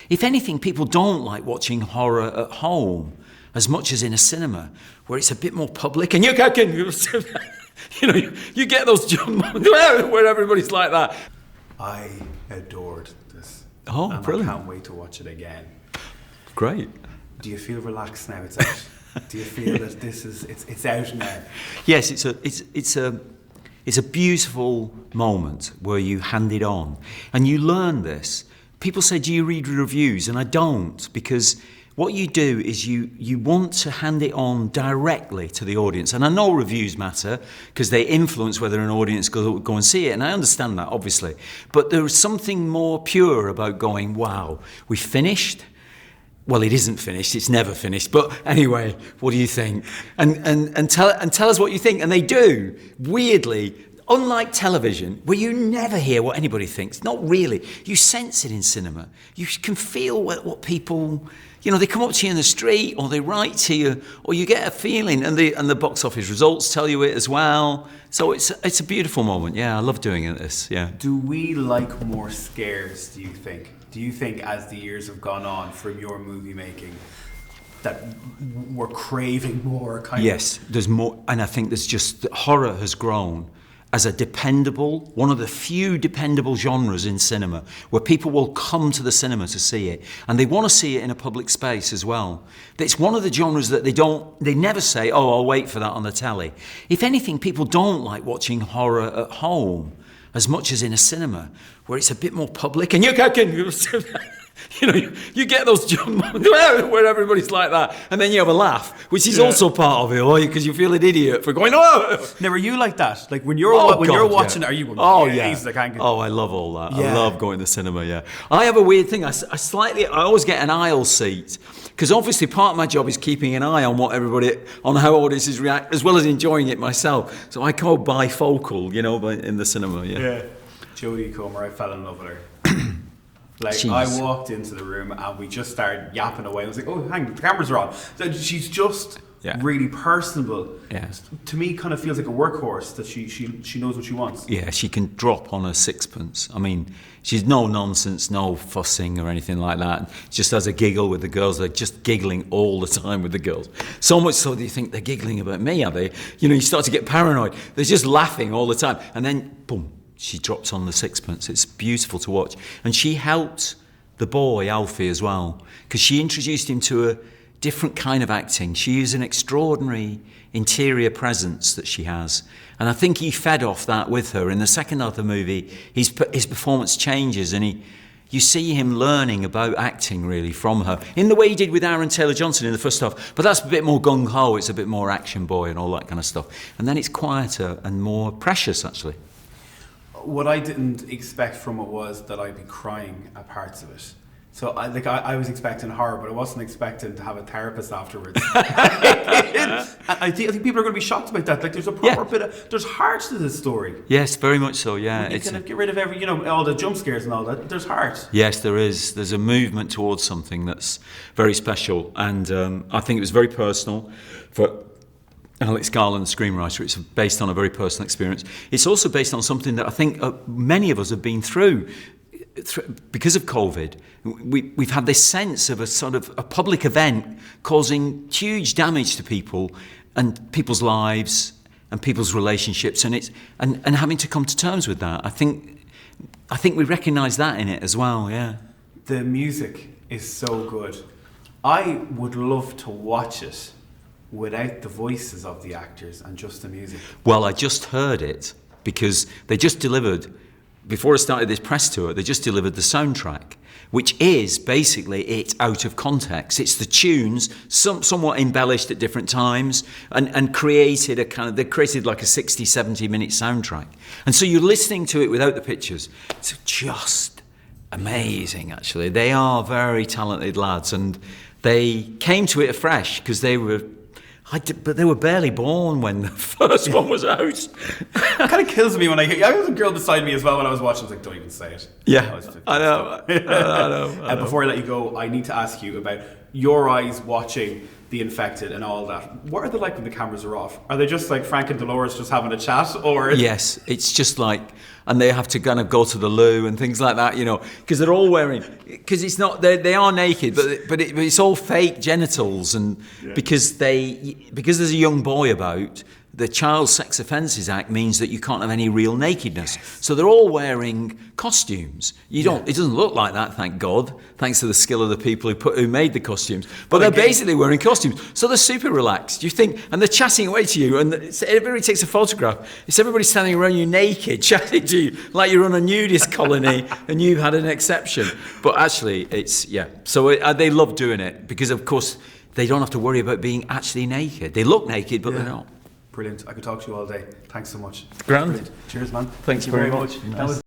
If anything, people don't like watching horror at home as much as in a cinema, where it's a bit more public. And you get those jump moments where everybody's like that. I adored this. Oh, and brilliant. I can't wait to watch it again. Great. Do you feel relaxed now it's out? Do you feel that it's out now? Yes, it's a beautiful moment where you hand it on. And you learn this. People say, do you read reviews? And I don't, because what you do is you want to hand it on directly to the audience. And I know reviews matter because they influence whether an audience go and see it. And I understand that, obviously. But there is something more pure about going, wow, we finished. Well, it isn't finished. It's never finished. But anyway, what do you think? And tell us what you think. And they do, weirdly. Unlike television, where you never hear what anybody thinks, not really. You sense it in cinema. You can feel what people, they come up to you in the street, or they write to you, or you get a feeling, and the box office results tell you it as well. So it's a beautiful moment. Yeah, I love doing this. Yeah. Do we like more scares, do you think? Do you think as the years have gone on from your movie making, that we're craving more kind of? Yes, there's more, and I think there's just, horror has grown as a dependable, one of the few dependable genres in cinema, where people will come to the cinema to see it, and they want to see it in a public space as well. It's one of the genres that they never say, oh, I'll wait for that on the telly. If anything, people don't like watching horror at home as much as in a cinema, where it's a bit more public, and you get those jump moments where everybody's like that, and then you have a laugh, which is also part of it, because you feel an idiot for going, oh! Now, are you like that? Like when you're watching, are you going, I can't get... Oh, I love all that. Yeah. I love going to the cinema, yeah. I have a weird thing. I always get an aisle seat, because obviously part of my job is keeping an eye on on how audiences react, as well as enjoying it myself. So I go bifocal, in the cinema, yeah. Jodie Comer, I fell in love with her. Like, Jeez. I walked into the room and we just started yapping away. I was like, oh, hang on, the cameras are on. So she's just really personable. Yeah. To me, kind of feels like a workhorse, that she knows what she wants. Yeah, she can drop on a sixpence. I mean, she's no nonsense, no fussing or anything like that. Just has a giggle with the girls. They're just giggling all the time with the girls. So much so that you think they're giggling about me, are they? You start to get paranoid. They're just laughing all the time. And then, boom. She drops on the sixpence. It's beautiful to watch. And she helped the boy, Alfie, as well, because she introduced him to a different kind of acting. She is an extraordinary interior presence that she has. And I think he fed off that with her. In the second half of the movie, his performance changes, and you see him learning about acting, really, from her, in the way he did with Aaron Taylor-Johnson in the first half. But that's a bit more gung-ho. It's a bit more action boy and all that kind of stuff. And then it's quieter and more precious, actually. What I didn't expect from it was that I'd be crying at parts of it. So I was expecting horror, but I wasn't expecting to have a therapist afterwards. I think people are going to be shocked about that. Like, there's a proper bit of, there's heart to this story. Yes, very much so. Yeah, you kind of get rid of all the jump scares and all that. There's heart. Yes, there is. There's a movement towards something that's very special, and I think it was very personal for Alex Garland, the screenwriter. It's based on a very personal experience. It's also based on something that I think many of us have been through. Because of COVID, we've had this sense of a sort of a public event causing huge damage to people and people's lives and people's relationships, and having to come to terms with that. I think we recognise that in it as well. Yeah. The music is so good. I would love to watch it without the voices of the actors and just the music. Well, I just heard it because they just delivered, before I started this press tour, they just delivered the soundtrack, which is basically it out of context. It's the tunes, somewhat embellished at different times, and created they created like a 60, 70-minute soundtrack. And so you're listening to it without the pictures. It's just amazing, actually. They are very talented lads, and they came to it afresh because but they were barely born when the first one was out. It kind of kills me when I hear. I was a girl beside me as well when I was watching. I was like, don't even say it. Yeah, I know. Before I let you go, I need to ask you about your eyes watching the infected and all that. What are they like when the cameras are off? Are they just like Frank and Dolores just having a chat, or? Yes, it's just like, and they have to kind of go to the loo and things like that, you know, because they're all wearing, because it's not, they are naked, but it's all fake genitals, and because there's a young boy about. The Child Sex Offences Act means that you can't have any real nakedness. So they're all wearing costumes. It doesn't look like that, thank God, thanks to the skill of the people who made the costumes. But they're basically wearing costumes. So they're super relaxed. You think, and they're chatting away to you, and everybody takes a photograph. It's everybody standing around you naked, chatting to you like you're on a nudist colony and you've had an exception. But actually, So they love doing it because, of course, they don't have to worry about being actually naked. They look naked, but they're not. Brilliant. I could talk to you all day. Thanks so much. Grand. Brilliant. Cheers, man. Thank you very much. That was